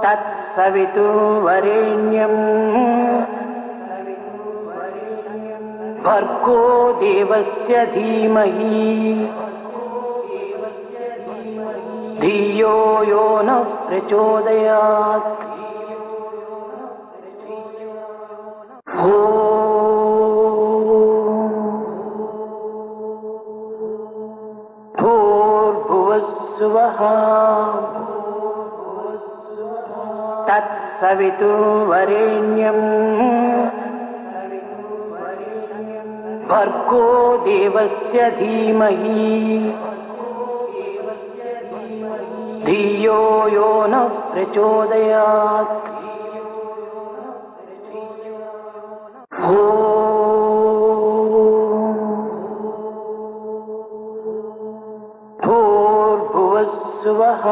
तत्सवितुर्वरेण्यं भर्गो देवस्य धीमहि धियो यो नः प्रचोदयात्। भूर्भुवस्सुवः तत्सवितुर्वरेण्यं भर्गो देवस्य धीमहि धियो यो नः प्रचोदयात्। भूर्भुवस्सुवः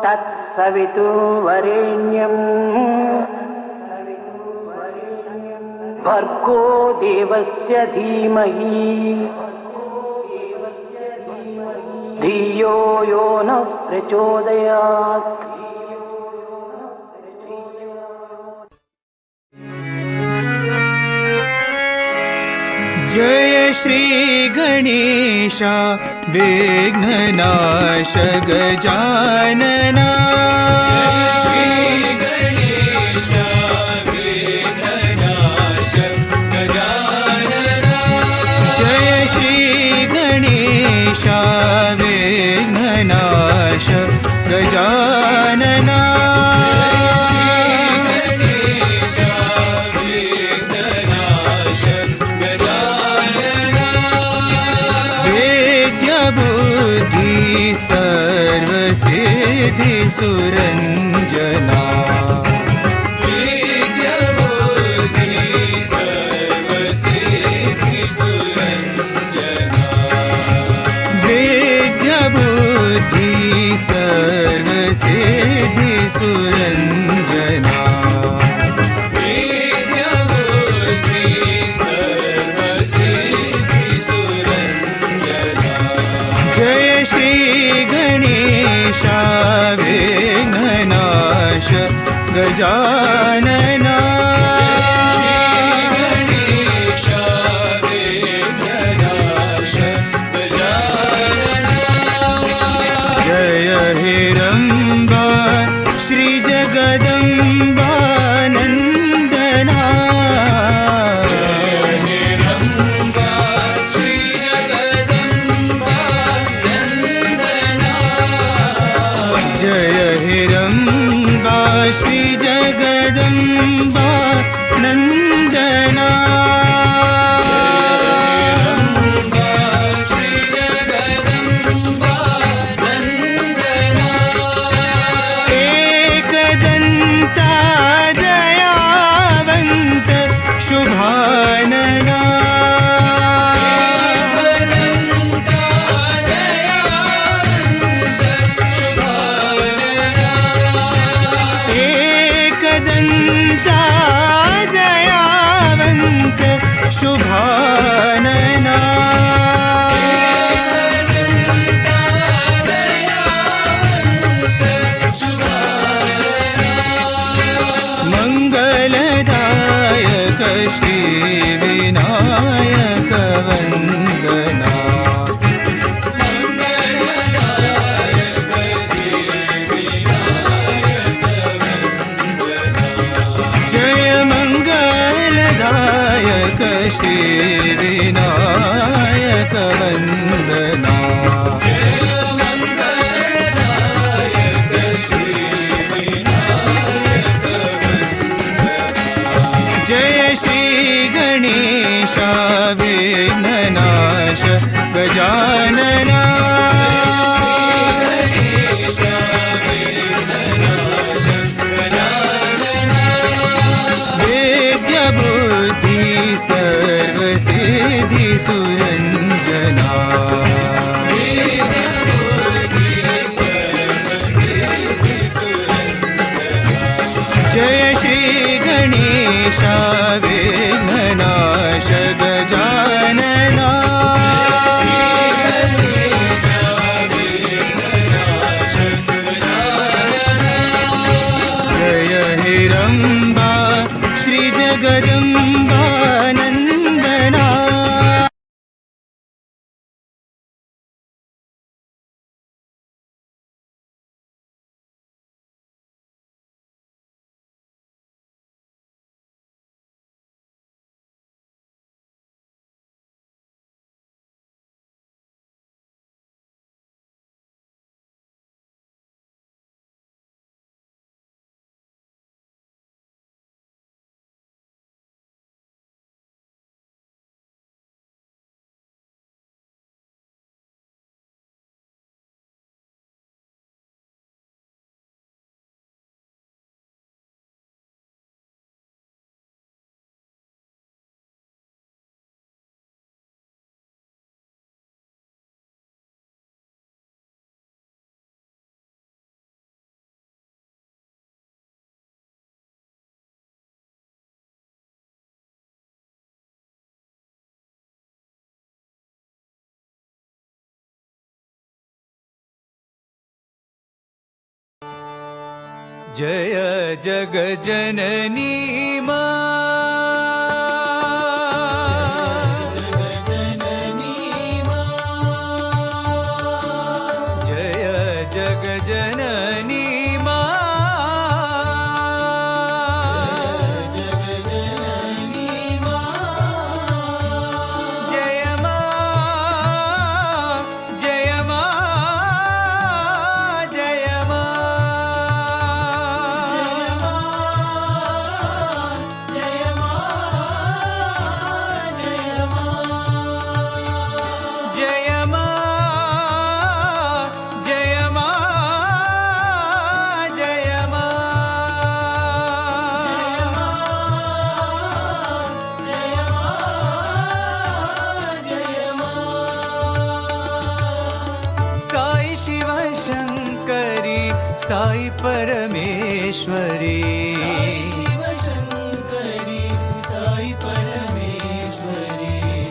तत्सवितुर्वरेण्यं भर्गो देवस्य धीमहि धियो यो नः प्रचोदयात्। जय श्री गणेश विघ्ननाश गजानना। जय श्री गणेश विघ्ननाश गजानना। जय श्री गणेश विघ्ननाश गजानना। सर्वसिद्धि सुरंजना। विद्याबुद्धि सर्वसिद्धि सुरंजना। विद्याबुद्धि सर्वसिद्धि सुरंजना। विद्याबुद्धि सर्वसिद्धि सुरंजना। जय श्री गणेश विघ्ननाश गजानना। गणेश विघ्ननाश गजानना। जय हिरंबा श्री जगदंबा नंदना। जय हिरंबा श्री जगदंबा नंदना। एकदंता दयावंत शुभानना। एकदंता जय जगजननी मां, जय जगजननी मां, जय मां, जय मां, जय मां, जय मां, जय मां, जय मां, साई शिव शंकरी साई परमेश्वरी,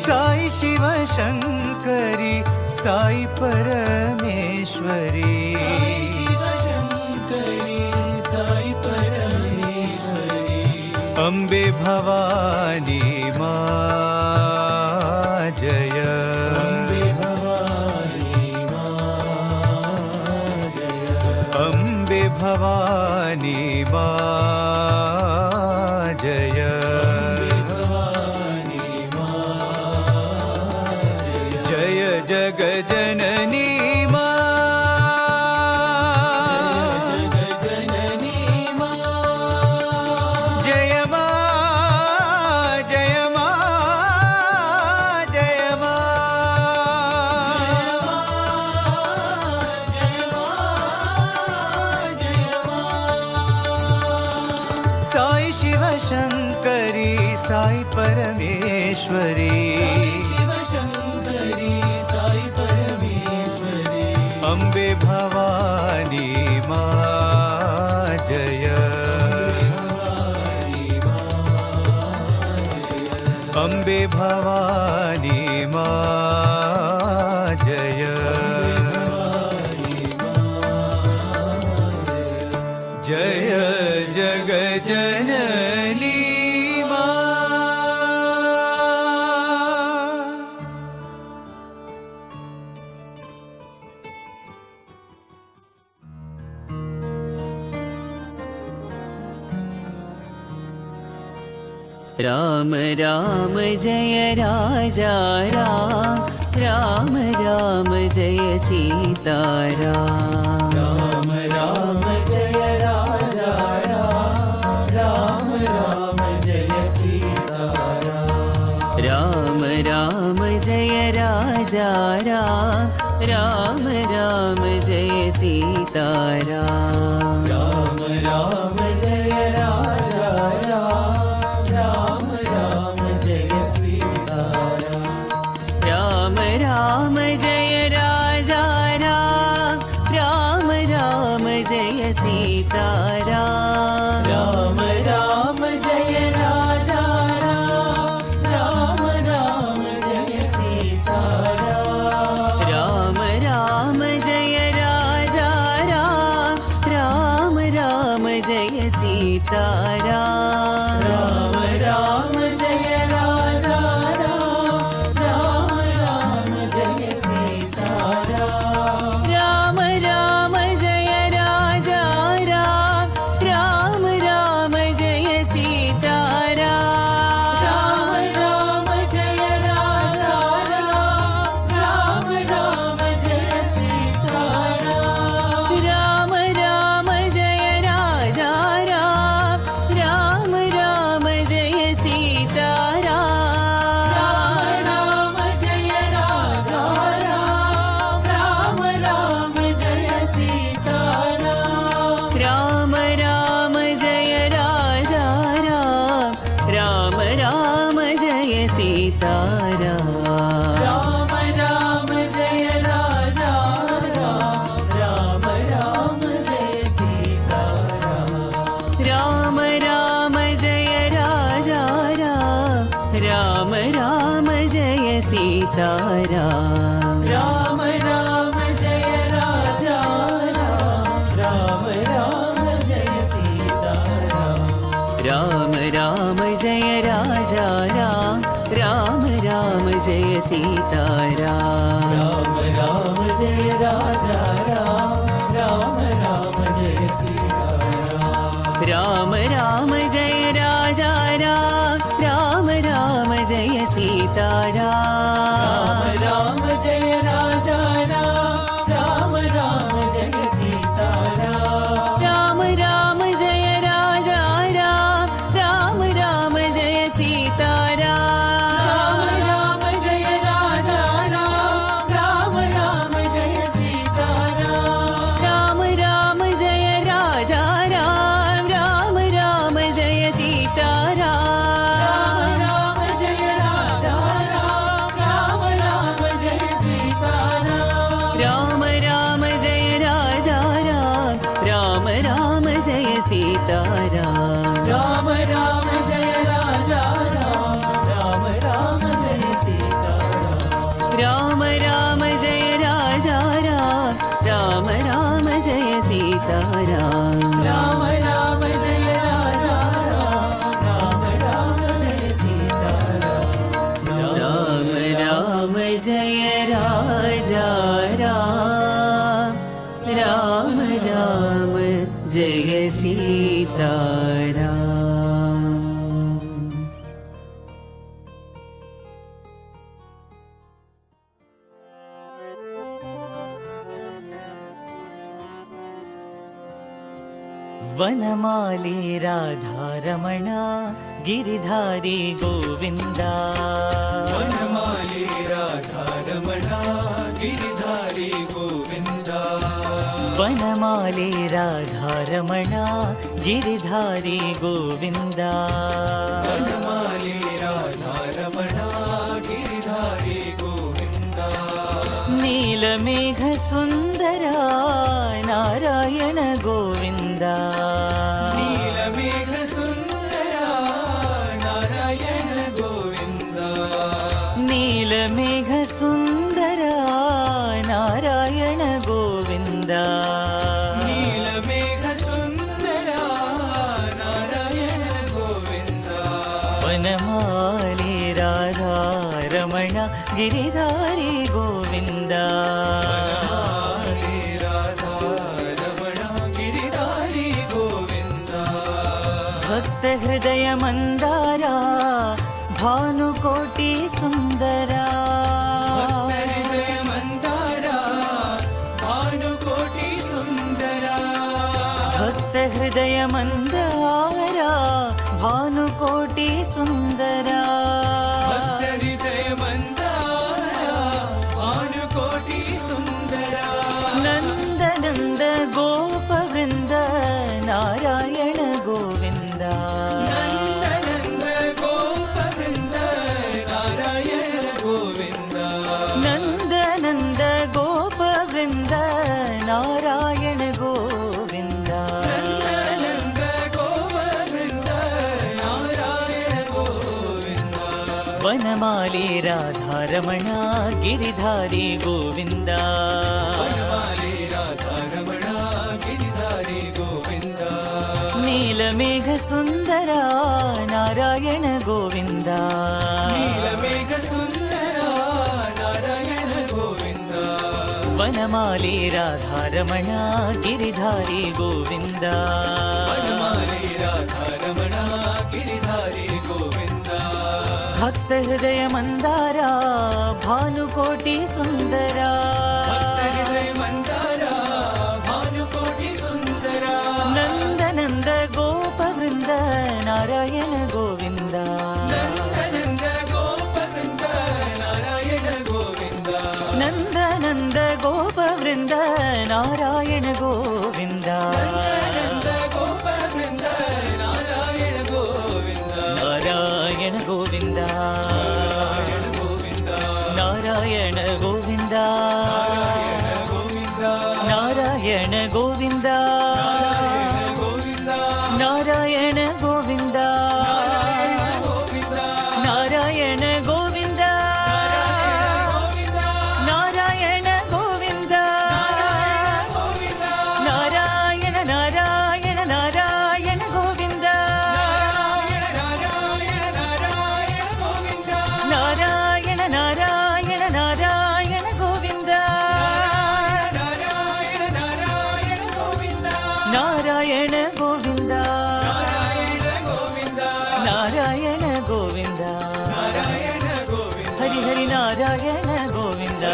साई शिव शंकरी साई परमेश्वरी, अम्बे भवानी मां जय, अम्बे भवानी मां जय, जय जगजननी मां, जय मां, जय मां, जय मां, साई शिव शंकरी साई परमेश्वरी, अम्बे भवानी मां जय, अम्बे भवानी मां जय, जय जगजननी मां। राम राम जय राजा राम, राम राम जय सीताराम, राम राम जय राजा राम, राम राम जय सीताराम, राम राम जय राजा राम, राम राम जय सीताराम, राम राम जय राजा राम, राम राम जय सीताराम, राम राम जय राजा राम, राम राम जय सीताराम, राम राम जय राजा राम, राम राम जय सीताराम, राम राम जय राजा राम, राम राम जय सीताराम, राम राम जय राजा राम, राम राम जय सीताराम, राम राम जय राजा राम, राम राम जय सीताराम, राम राम जय राजा राम, राम राम जय सीताराम, राम राम जय राजा राम, राम राम जय सीताराम, राम जय राजा राम, राम राम जय सीताराम, राम राम जय राजा राम, राम राम जय सीताराम, राम राम जय राजा राम, राम राम जय सीताराम, राम राम जय राजा राम, राम राम जय सीताराम, राम राम जय राजा राम, राम राम जय सीताराम, राम राम जय राजा राम, राम राम जय सीताराम। राम राम जय राजा राम, राम राम जय सीताराम। राम राम जय राजा राम, राम राम जय सीताराम। राम राम जय राजा राम, राम राम जय सीताराम। राम राम जय राजा राम, राम राम जय सीताराम। राम राम जय राजा राम, राम राम जय सीताराम। राम राम जय राजा राम, राम राम जय सीताराम। राम जय राजा राम, राम राम जय सीताराम। राम राम जय राजा राम, राम राम जय सीताराम। राम राम जय राजा राम, राम राम जय सीताराम। राम राम जय राजा राम, राम राम जय सीताराम। राम राम जय राजा राम, राम राम जय सीताराम। राम राम जय राजा राम, राम राम जय सीताराम। वनमाली राधारमण गिरिधारी गोविन्दा। वनमाली राधारमण गिरिधारी गोविन्दा। वनमाली राधारमण गिरिधारी गोविन्दा। वनमाली राधारमण गिरिधारी गोविन्दा। नीलमेघ सुन्दरा नारायण गोविन्दा। नीलमेघ सुन्दरा नारायण गोविन्दा। नीलमेघ सुन्दरा नारायण गोविन्दा। नीलमेघ सुन्दरा नारायण गोविन्दा। वनमाली राधारमण गिरिधारी गोविन्दा। वनमाली राधारमण गिरिधारी गोविन्दा। भक्त हृदय मन्दारा भानुकोटि सुन्दरा। हृदय मन्दारा भानुकोटि सुन्दरा। भक्त हृदय मन्दारा भानुकोटि सुन्दरा। हृदय मन्दारा भानुकोटि सुन्दरा। नन्द नन्द गोप वृन्द नारायण गोविन्दा। नन्द नन्द गोप वृन्द नारायण गोविन्दा। नन्द नन्द गोप वृन्द नारायण गोविन्दा। नन्द गोप वृन्द नारायण गोविन्दा। वनमाली राधारमण गिरिधारी गोविन्दा। वनमाली राधारमण गिरिधारी गोविन्दा। नीलमेघ सुन्दरा नारायण गोविन्दा। नीलमेघ सुन्दरा नारायण गोविन्दा। वनमाली राधारमण गिरिधारी गोविन्दा। वनमाली राधारमण गिरिधारी गोविन्दा। भक्त हृदय मन्दारा भानुकोटि सुन्दरा। हृदय मन्दारा भानुकोटि सुन्दरा। नन्द नन्द गोप वृन्द नारायण गोविन्दा। नन्द नन्द गोप वृन्द नारायण गोविन्दा। नन्द नन्द गोप वृन्द नारायण गोविन्दा। नन्द गोप वृन्द नारायण गोविन्दा। नारायण गोविन्दा। नारायण गोविन्दा। नारायण गोविन्दा। नारायण गोविन्द नारायण गोविन्द हरि हरि नारायण गोविन्द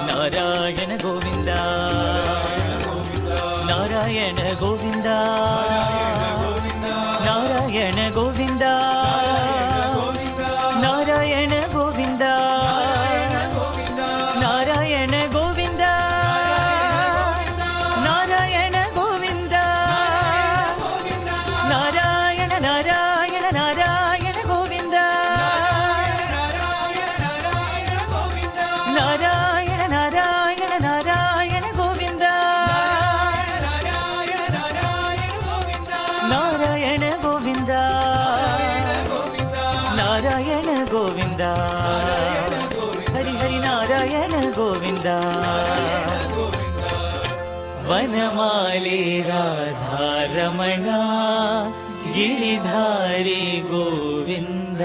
नारायण गोविन्द नारायण गोविन्द नारायण गोविन्द नारायण गोविन्द नारायण गोविन्द नारायण गोविन्द नारायण नारायण नारायण गोविन्द नारायण नारायण नारायण गोविन्द नारायण गोविन्द नारायण गोविन्द हरि हरि नारायण गोविन्द वनमाली राधारमण गिरिधारी गोविन्द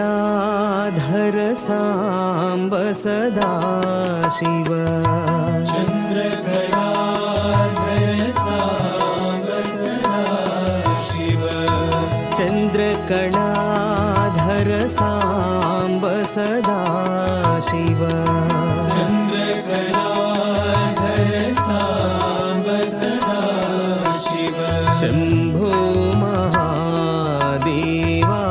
चन्द्रकलाधर साम्ब सदा शिव चन्द्रकलाधर साम्ब सदा शिव चन्द्रकलाधर साम्ब सदा शिव चन्द्रकलाधर साम्ब सदा शिव शम्भो महादेवा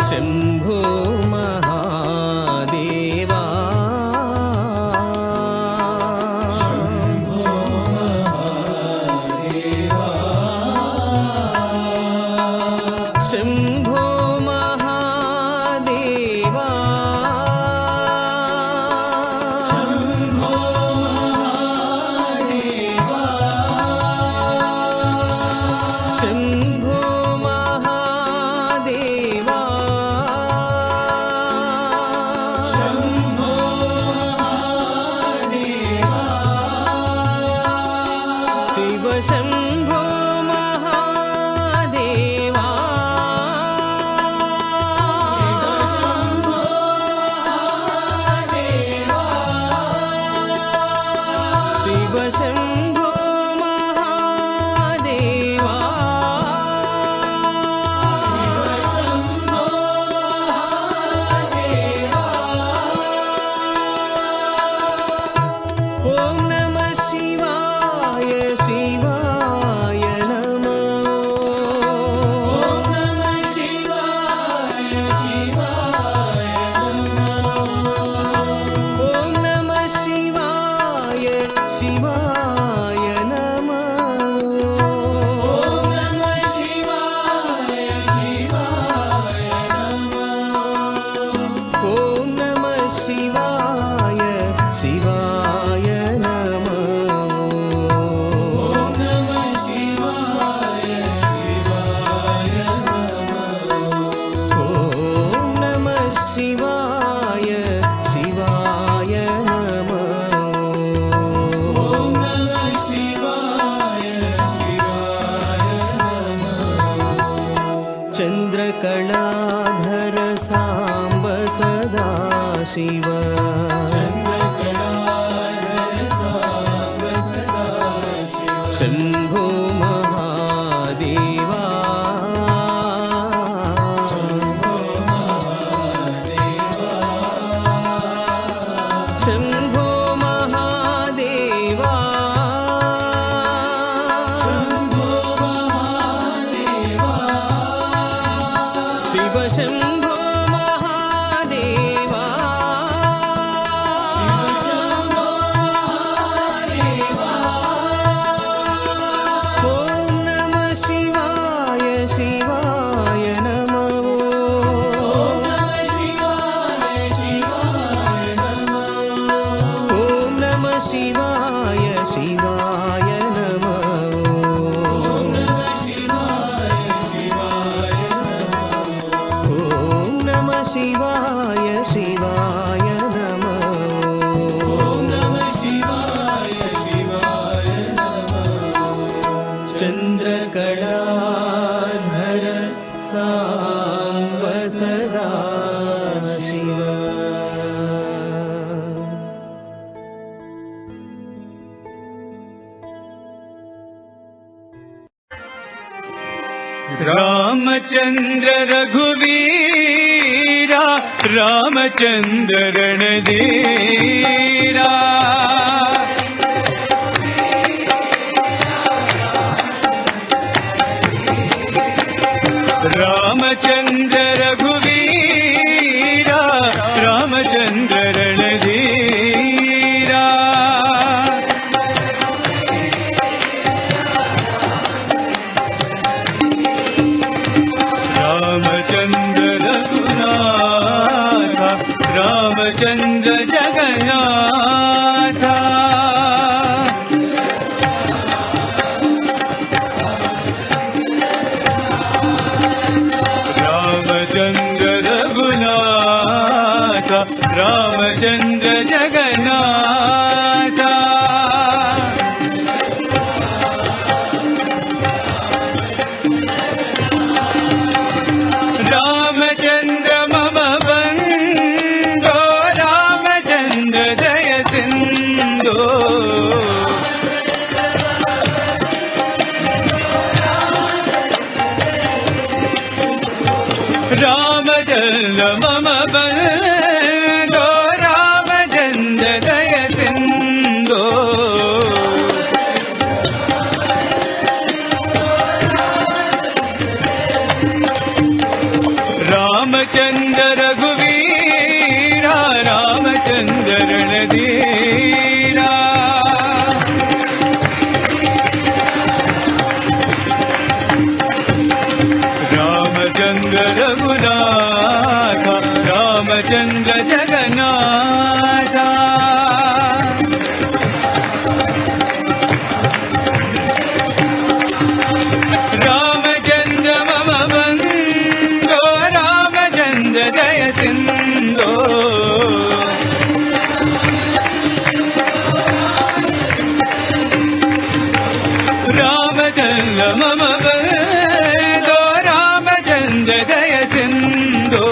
शम्भो महादेवा शम्भो महादेवा शिव शम्भो महादेवा शम्भो महादेवा शिव शम्भो महादेवा ॐ नमः शिवाय शिवाय नमः ॐ नमः शिवाय शिवाय नमः ॐ नमः शिवाय शिवाय नमः चन्द्रकलाधर साम्ब सदा शिव रामचंद्र रघुवीरा रामचंद्र रणधीरा रामचंद्र रघुवीरा रामचंद्र रणधीरा रामचंद्र रघुनाथ रामचंद्र जगन्नाथ रामचंद्र रघुनाथ रामचंद्र जगन्नाथ रामचंद्र मम बंधो रामचंद्र दय सिंधो रामचंद्र मम बंधो रामचंद्र दय सिंधो रामचंद्र रघुवीरा रामचंद्र रणधीरा रामचंद्र रघुनाथ रामचंद्र जगन्नाथ रामचंद्र मम बंधो रामचंद्र दय सिंधो रामचंद्र मम बंधो रामचंद्र दय सिंधो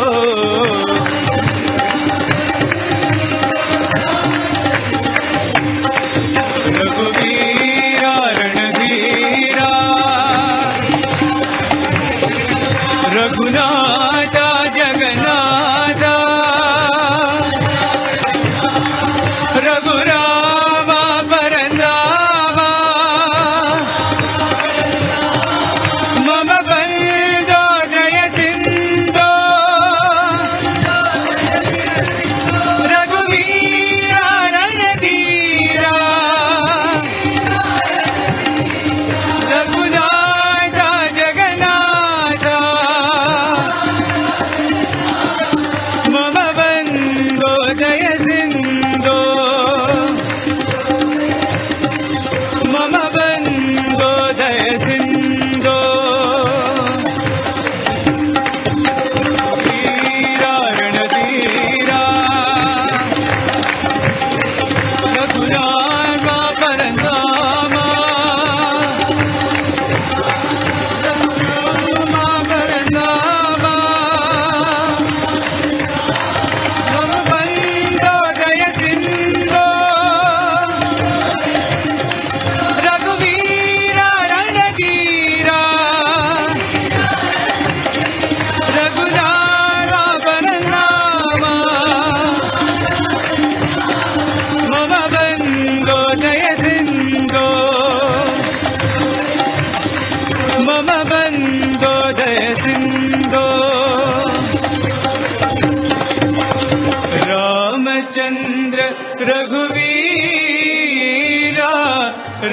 रामचंद्र रघुवीरा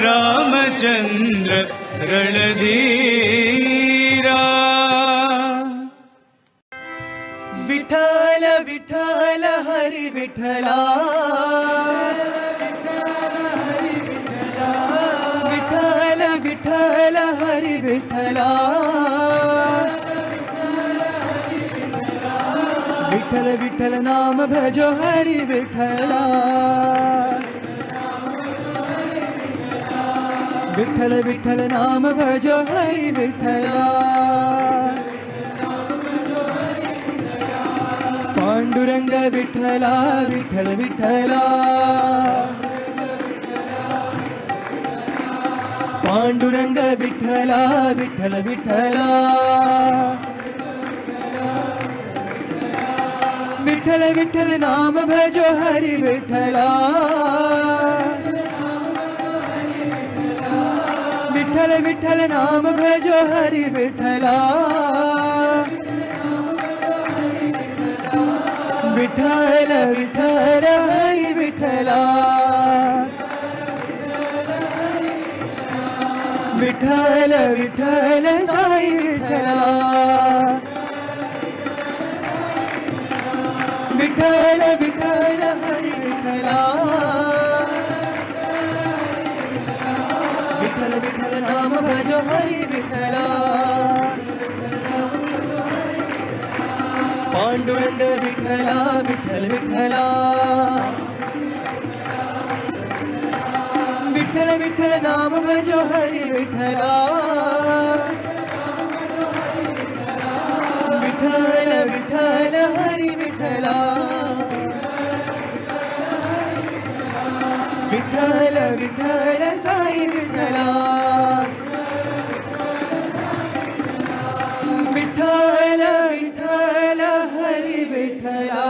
रामचंद्र रणधीरा विठ्ठल विठ्ठल हरी विठ्ठला विठ्ठल विठ्ठल हरी विठ्ठला विठ्ठल विठ्ठल नाम भजो हरी विठ्ठला विठ्ठल विठ्ठल नाम भजो हरी विठ्ठला पांडुरंग विठ्ठला विठ्ठल विठ्ठला पांडुरंग विठ्ठला विठ्ठल विठ्ठला विठ्ठल विठ्ठल नाम भजो हरी विठ्ठला विठ्ठल विठ्ठल नाम भजो हरी विठ्ठला विठ्ठल विठ्ठल हरी विठ्ठला विठ्ठल विठ्ठल साई विठ्ठला विठ्ठल विठ्ठल हरी विठ्ठला विठ्ठल विठ्ठल नाम भजो हरी विठ्ठला पांडुरंग विठ्ठला विठ्ठल विठ्ठला विठ्ठल विठ्ठल नाम भजो हरी विठ्ठला विठ्ठल विठ्ठल हरी विठ्ठला विठ्ठल विठ्ठल साई विठ्ठला विठ्ठल विठ्ठल हरी विठ्ठला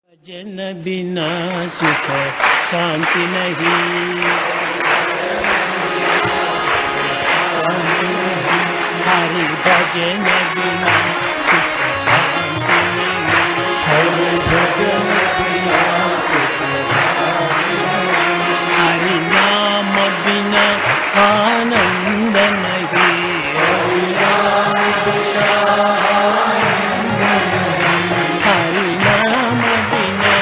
भजन बिना सुख शांति नहीं हरि भजन बिना सुख शांति नहीं हरि भजन बिना सुख हरि नाम बिना आनंद नहीं हरि नाम बिना हरि नाम बिना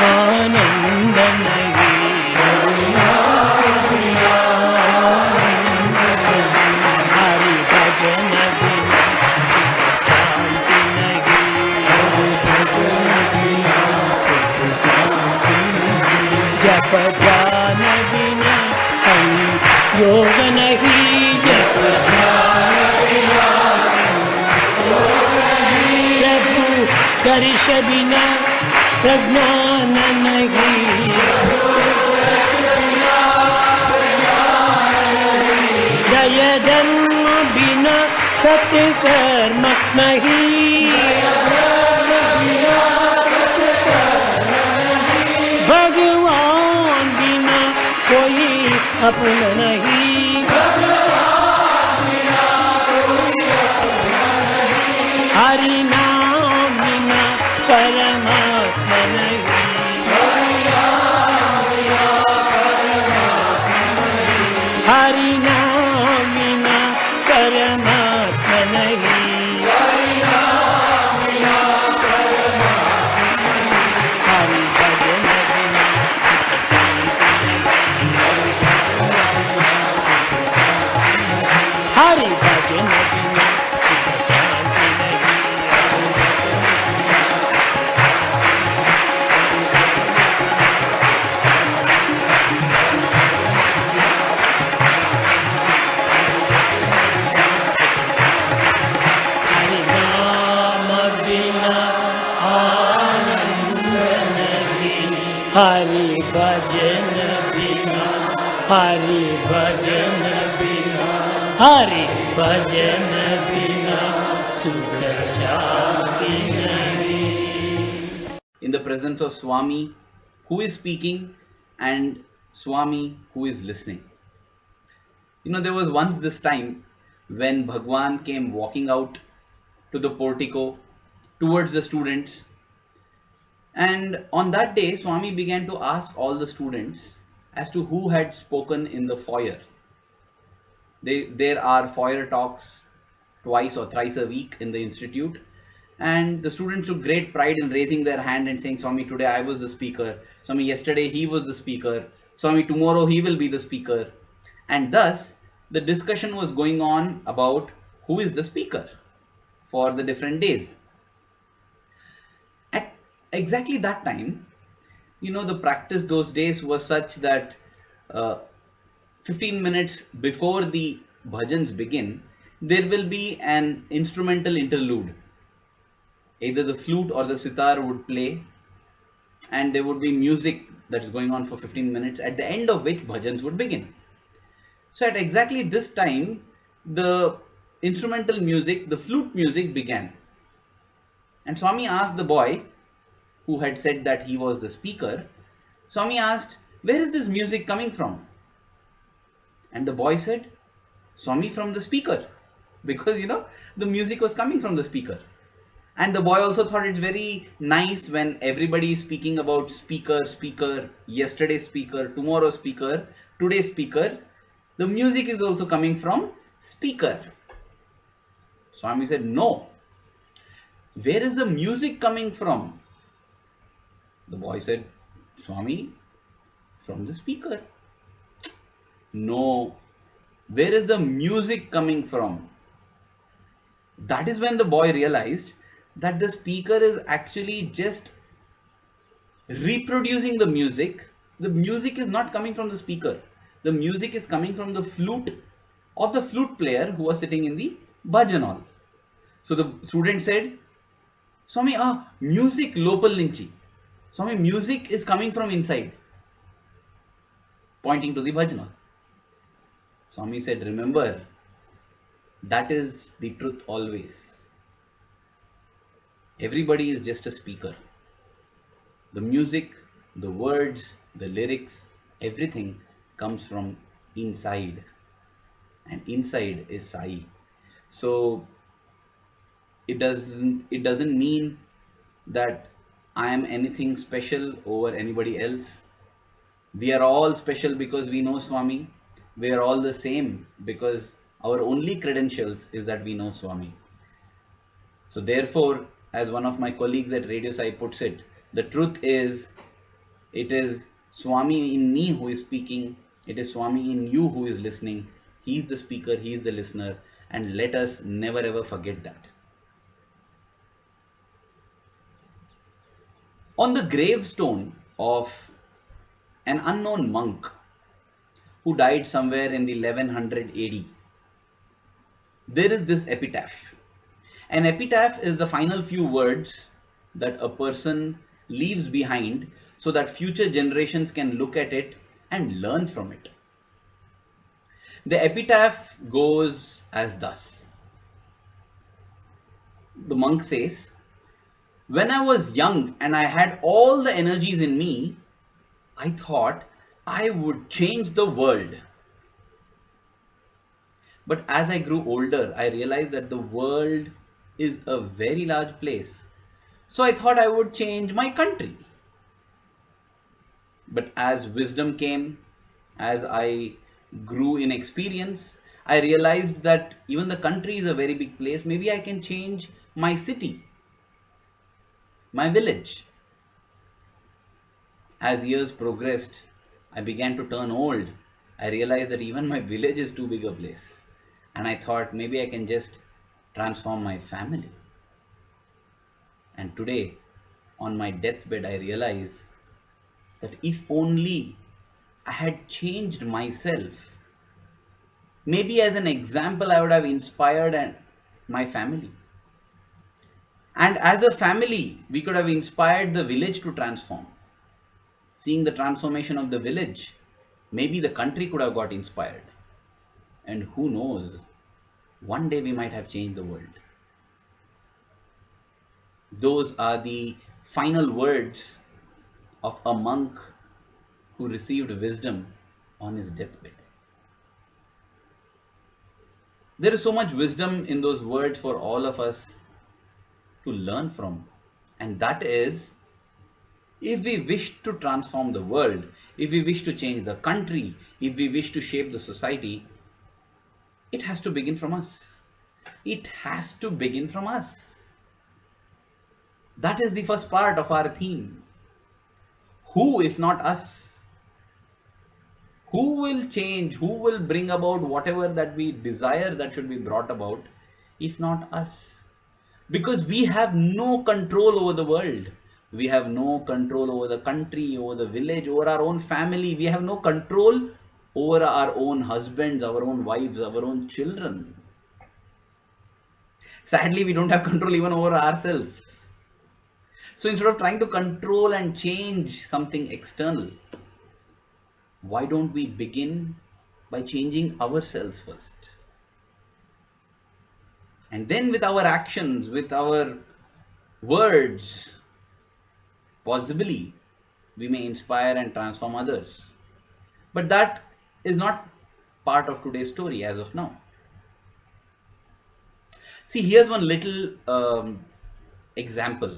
आनंद नहीं हरि नाम बिना हरि भजन बिना शांति नहीं हरि भजन बिना सुख शांति नहीं जप ध्यान बिना संयोग नहीं जप ध्यान बिना प्रभु दर्श बिना प्रज्ञान नहीं दय धर्म बिना सत्कर्म नहीं भगवान बिना कोई अपना नहीं हरि नाम बिना परमात्मा नहीं हरि नाम बिना परमात्मा नहीं हरि भजन बिना शांति नहीं हरि भजन बिना शांति नहीं हरि नाम बिना आनंद नहीं हरि भजन बिना हरि भजन बिना हरि भजन बिना सुख शांति नहीं in the presence of Swami, who is speaking, and Swami, who is listening. You know, there was once this time when Bhagwan came walking out to the portico towards the students. And on that day, Swami began to ask all the students as to who had spoken in the foyer. There are foyer talks twice or thrice a week in the institute, and the students took great pride in raising their hand and saying, Swami, today I was the speaker. Swami, yesterday he was the speaker. Swami, tomorrow he will be the speaker. And thus, the discussion was going on about who is the speaker for the different days. At exactly that time, the practice those days was such that 15 minutes before the bhajans begin, there will be an instrumental interlude. Either the flute or the sitar would play, and there would be music that is going on for 15 minutes, at the end of which bhajans would begin. So at exactly this time, the instrumental music, the flute music began. And Swami asked the boy who had said that he was the speaker, Swami asked, where is this music coming from? And the boy said, Swami, from the speaker. Because, the music was coming from the speaker. And the boy also thought it's very nice when everybody is speaking about speaker, yesterday's speaker, tomorrow's speaker, today's speaker. The music is also coming from speaker. Swami said, no. Where is the music coming from? The boy said, Swami, from the speaker. No. Where is the music coming from? That is when the boy realized that the speaker is actually just reproducing the music. The music is not coming from the speaker. The music is coming from the flute of the flute player who was sitting in the bhajan hall. So the student said, Swami, music lopal nunchi. Swami, music is coming from inside. Pointing to the bhajan hall. Swami said, remember, that is the truth always. Everybody is just a speaker. The music, the words, the lyrics, everything comes from inside. And inside is Sai. So it doesn't mean that I am anything special over anybody else. We are all special because we know Swami. We are all the same because our only credentials is that we know Swami. So therefore, as one of my colleagues at Radio Sai puts it, the truth is, it is Swami in me who is speaking. It is Swami in you who is listening. He is the speaker, he is the listener, and let us never ever forget that. On the gravestone of an unknown monk who died somewhere in the 1100 AD, there is this epitaph. An epitaph is the final few words that a person leaves behind so that future generations can look at it and learn from it. The epitaph goes as thus. The monk says, when I was young and I had all the energies in me, I thought I would change the world. But as I grew older, I realized that the world is a very large place. So I thought I would change my country. But as wisdom came, as I grew in experience, I realized that even the country is a very big place. Maybe I can change my city, my village. As years progressed, I began to turn old. I realized that even my village is too big a place. And I thought maybe I can just transform my family. And today, on my deathbed, I realize that if only I had changed myself, maybe as an example, I would have inspired my family. And as a family, we could have inspired the village to transform. Seeing the transformation of the village, maybe the country could have got inspired. And who knows, one day we might have changed the world. Those are the final words of a monk who received wisdom on his deathbed. There is so much wisdom in those words for all of us to learn from. And that is, if we wish to transform the world, if we wish to change the country, if we wish to shape the society, it has to begin from us. It has to begin from us. That is the first part of our theme. Who, if not us? Who will change? Who will bring about whatever that we desire that should be brought about, if not us? Because we have no control over the world. We have no control over the country, over the village, over our own family. We have no control over our own husbands, our own wives, our own children. Sadly, we don't have control even over ourselves. So instead of trying to control and change something external, why don't we begin by changing ourselves first? And then with our actions, with our words, possibly we may inspire and transform others. But that is not part of today's story as of now. See, here's one little example,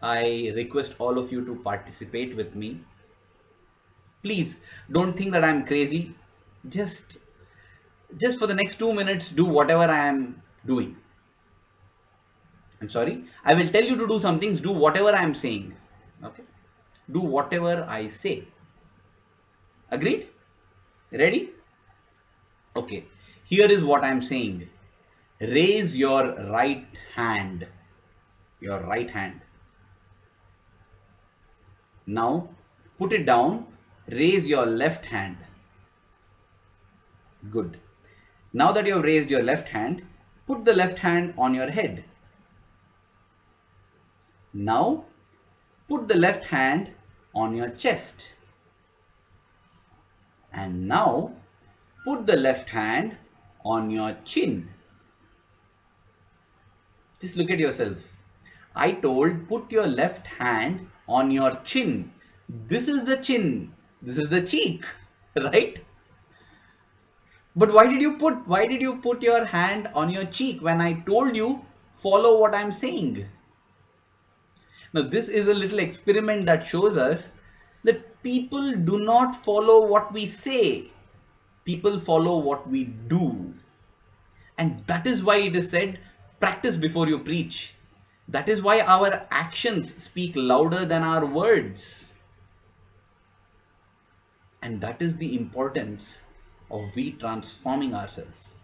I request all of you to participate with me. Please don't think that I'm crazy. Just for the next 2 minutes, do whatever I am doing. I'm sorry. I will tell you to do some things. Do whatever I am saying. Okay. Do whatever I say. Agreed? Ready? Okay. Here is what I am saying. Raise your right hand. Your right hand. Now put it down. Raise your left hand. Good. Now that you have raised your left hand, put the left hand on your head. Now put the left hand on your chest. And now put the left hand on your chin. Just look at yourselves. I told put your left hand on your chin. This is the chin. This is the cheek, right? But why did you put your hand on your cheek when I told you follow what I'm saying? Now this is a little experiment that shows us that people do not follow what we say. People follow what we do. And that is why it is said, practice before you preach. That is why our actions speak louder than our words. And that is the importance of we transforming ourselves.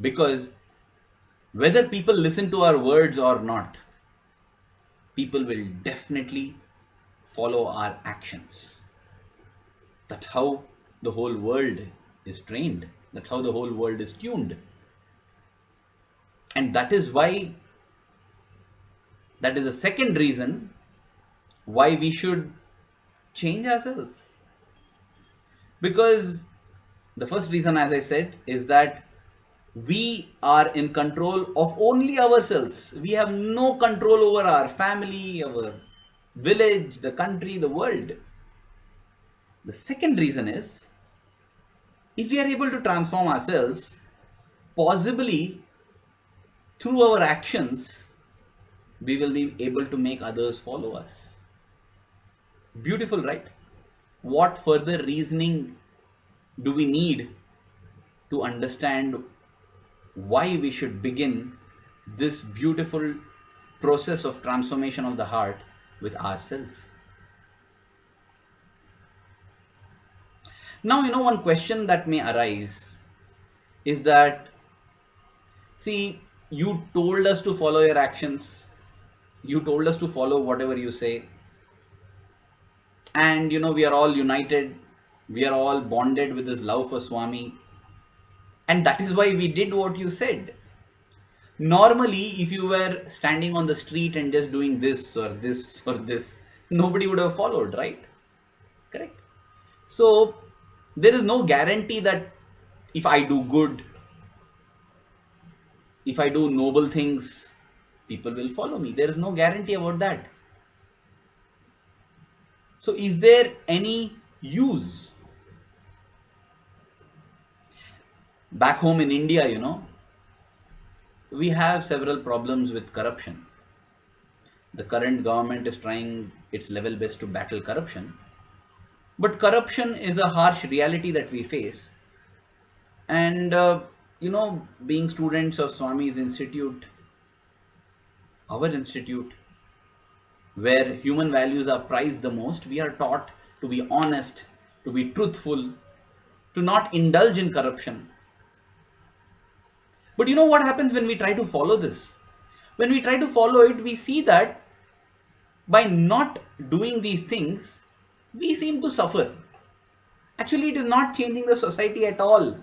Because whether people listen to our words or not, people will definitely follow our actions. That's how the whole world is trained. That's how the whole world is tuned. And that is why, that is the second reason why we should change ourselves. Because the first reason, as I said, is that we are in control of only ourselves. We have no control over our family, our village, the country, the world. The second reason is, if we are able to transform ourselves, possibly through our actions, we will be able to make others follow us. Beautiful, right? What further reasoning do we need to understand why we should begin this beautiful process of transformation of the heart with ourselves? Now, one question that may arise is that, see, you told us to follow your actions. You told us to follow whatever you say. And we are all united. We are all bonded with this love for Swami. And that is why we did what you said. Normally, if you were standing on the street and just doing this or this or this, nobody would have followed, right? Correct. So there is no guarantee that if I do good, if I do noble things, people will follow me. There is no guarantee about that. So is there any use? Back home in India, we have several problems with corruption. The current government is trying its level best to battle corruption. But corruption is a harsh reality that we face. And, being students of Swami's institute, our institute, where human values are prized the most, we are taught to be honest, to be truthful, to not indulge in corruption. But you know what happens when we try to follow this? When we try to follow it, we see that by not doing these things, we seem to suffer. Actually, it is not changing the society at all.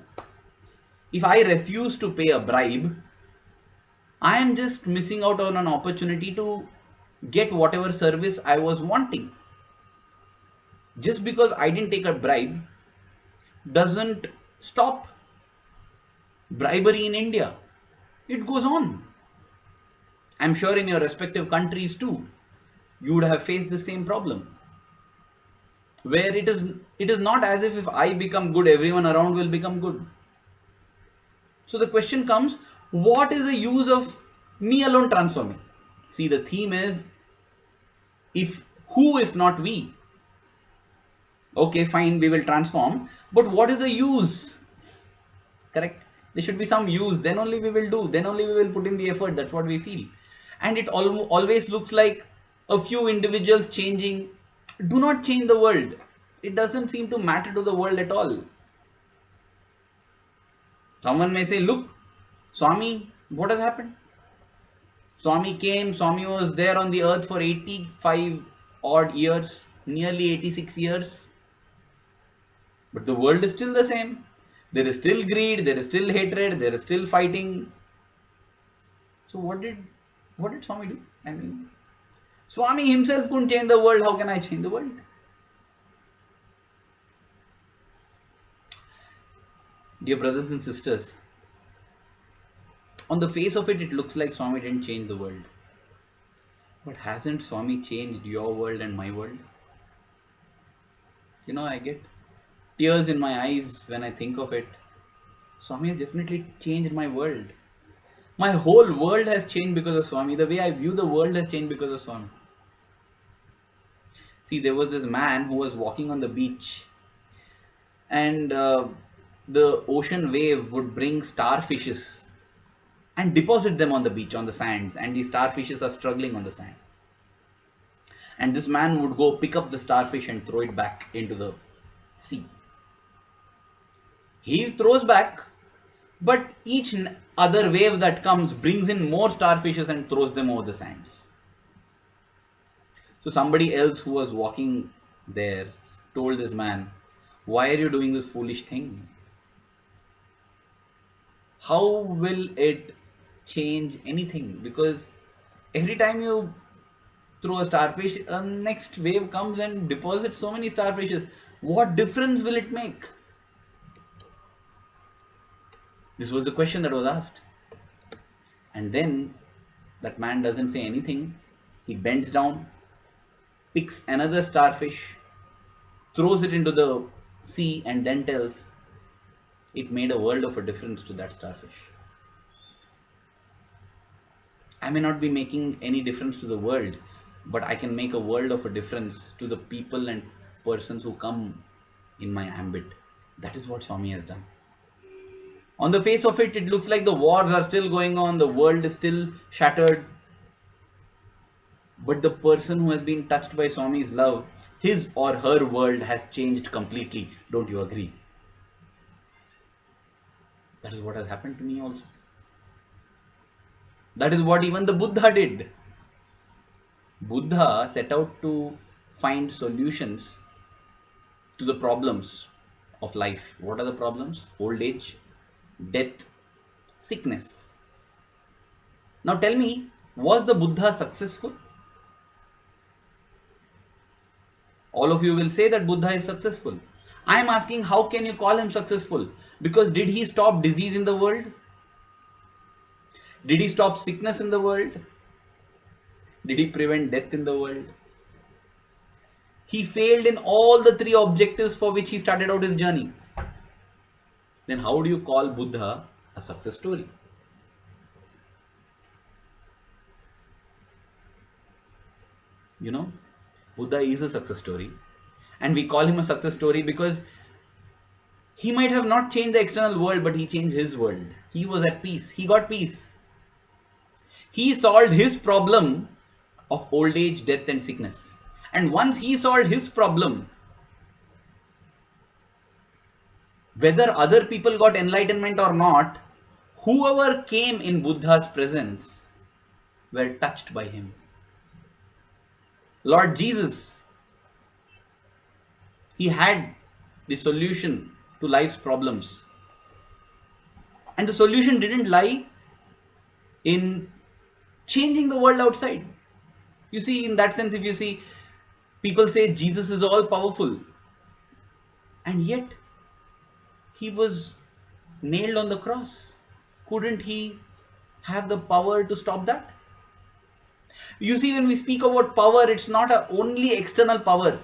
If I refuse to pay a bribe, I am just missing out on an opportunity to get whatever service I was wanting. Just because I didn't take a bribe doesn't stop bribery in India. It goes on. I'm sure in your respective countries too, you would have faced the same problem. Where it is not as if I become good, everyone around will become good. So the question comes, what is the use of me alone transforming? See, the theme is, who if not we? Okay, fine, we will transform, but what is the use? Correct? There should be some use, then only we will do, then only we will put in the effort, that's what we feel. And it always looks like a few individuals changing do not change the world. It doesn't seem to matter to the world at all. Someone may say, look, Swami, what has happened? Swami came, Swami was there on the earth for 85 odd years, nearly 86 years. But the world is still the same. There is still greed, there is still hatred, there is still fighting. So what did Swami do? I mean, Swami himself couldn't change the world. How can I change the world? Dear brothers and sisters, on the face of it, it looks like Swami didn't change the world. But hasn't Swami changed your world and my world? I get tears in my eyes when I think of it. Swami has definitely changed my world. My whole world has changed because of Swami. The way I view the world has changed because of Swami. See, there was this man who was walking on the beach, and the ocean wave would bring starfishes and deposit them on the beach, on the sands, and the starfishes are struggling on the sand. And this man would go pick up the starfish and throw it back into the sea. He throws back, but each other wave that comes brings in more starfishes and throws them over the sands. So somebody else who was walking there told this man, why are you doing this foolish thing? How will it change anything? Because every time you throw a starfish, a next wave comes and deposits so many starfishes. What difference will it make? This was the question that was asked. And then that man doesn't say anything. He bends down, picks another starfish, throws it into the sea, and then tells, it made a world of a difference to that starfish. I may not be making any difference to the world, but I can make a world of a difference to the people and persons who come in my ambit. That is what Swami has done. On the face of it, it looks like the wars are still going on, the world is still shattered. But the person who has been touched by Swami's love, his or her world has changed completely. Don't you agree? That is what has happened to me also. That is what even the Buddha did. Buddha set out to find solutions to the problems of life. What are the problems? Old age, death, sickness. Now tell me, was the Buddha successful? All of you will say that Buddha is successful. I am asking, how can you call him successful? Because did he stop disease in the world? Did he stop sickness in the world? Did he prevent death in the world? He failed in all the three objectives for which he started out his journey. Then how do you call Buddha a success story? You know, Buddha is a success story, and we call him a success story because he might have not changed the external world, but he changed his world. He was at peace. He got peace. He solved his problem of old age, death and sickness. And once he solved his problem, whether other people got enlightenment or not, whoever came in Buddha's presence were touched by him. Lord Jesus, he had the solution to life's problems. And the solution didn't lie in changing the world outside. You see, in that sense, if you see, people say Jesus is all powerful, and yet he was nailed on the cross. Couldn't he have the power to stop that? You see, when we speak about power, it's not only external power.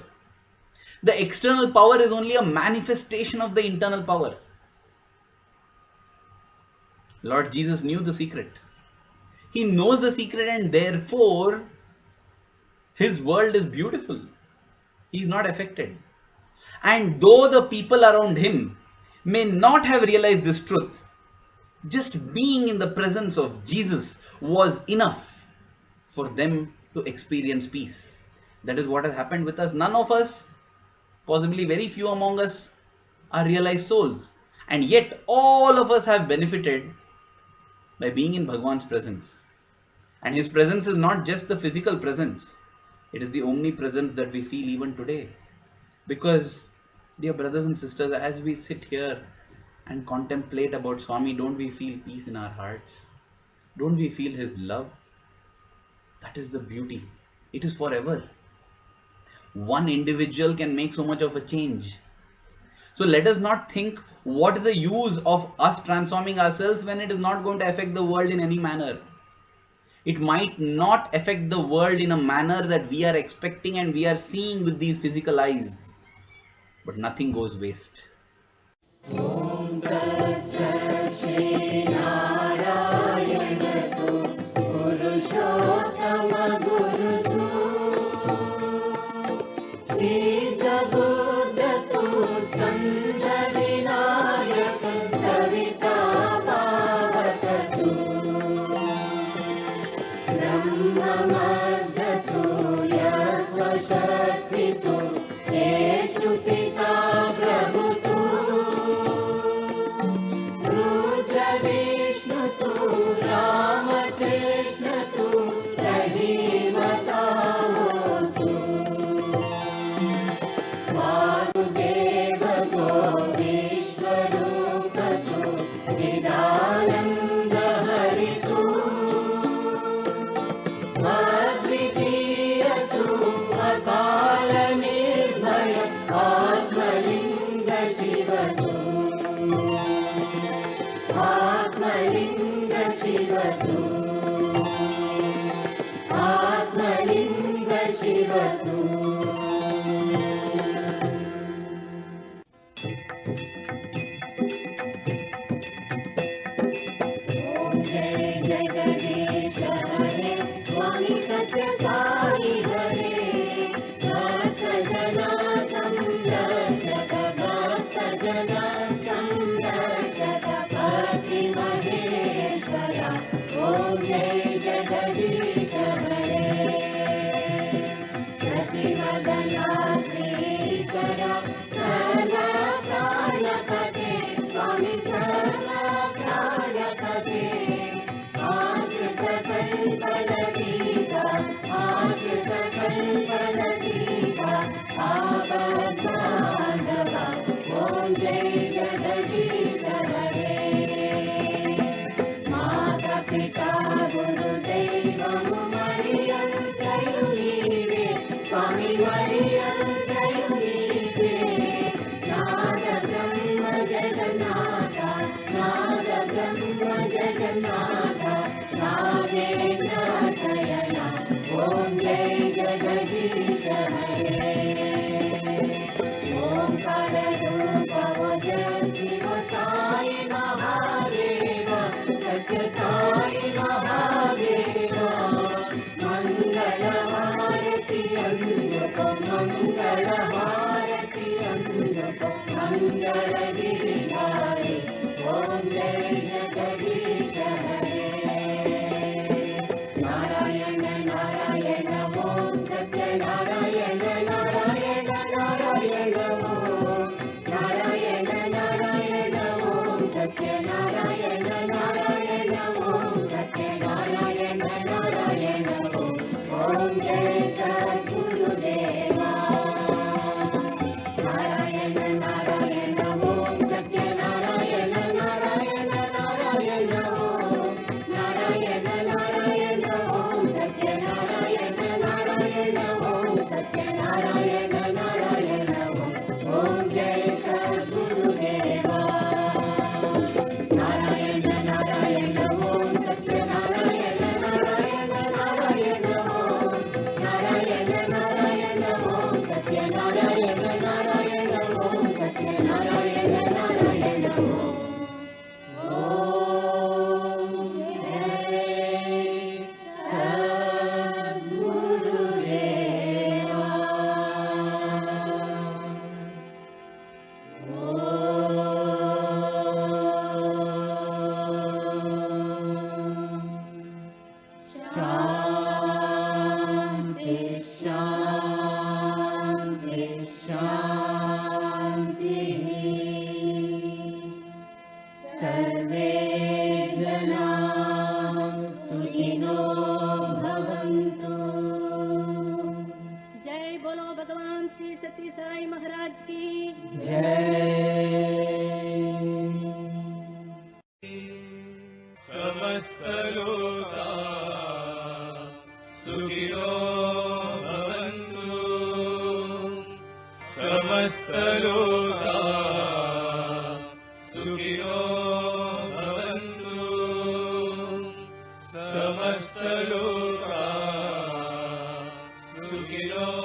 The external power is only a manifestation of the internal power. Lord Jesus knew the secret. He knows the secret, and therefore his world is beautiful. He is not affected. And though the people around him may not have realized this truth, just being in the presence of Jesus was enough for them to experience peace. That is what has happened with us. None of us, possibly very few among us, are realized souls. And yet all of us have benefited by being in Bhagwan's presence. And his presence is not just the physical presence. It is the omnipresence that we feel even today. Because, dear brothers and sisters, as we sit here and contemplate about Swami, don't we feel peace in our hearts? Don't we feel his love? That is the beauty. It is forever. One individual can make so much of a change. So let us not think, what is the use of us transforming ourselves when it is not going to affect the world in any manner? It might not affect the world in a manner that we are expecting and we are seeing with these physical eyes. But nothing goes waste. Mangalam Aarati जय बोलो भगवान श्री सती साई महाराज की समस्त लोका सुखिनो भवन्तु समस्त लोका सुखिनो भवन्तु समस्त लोका सुखिनो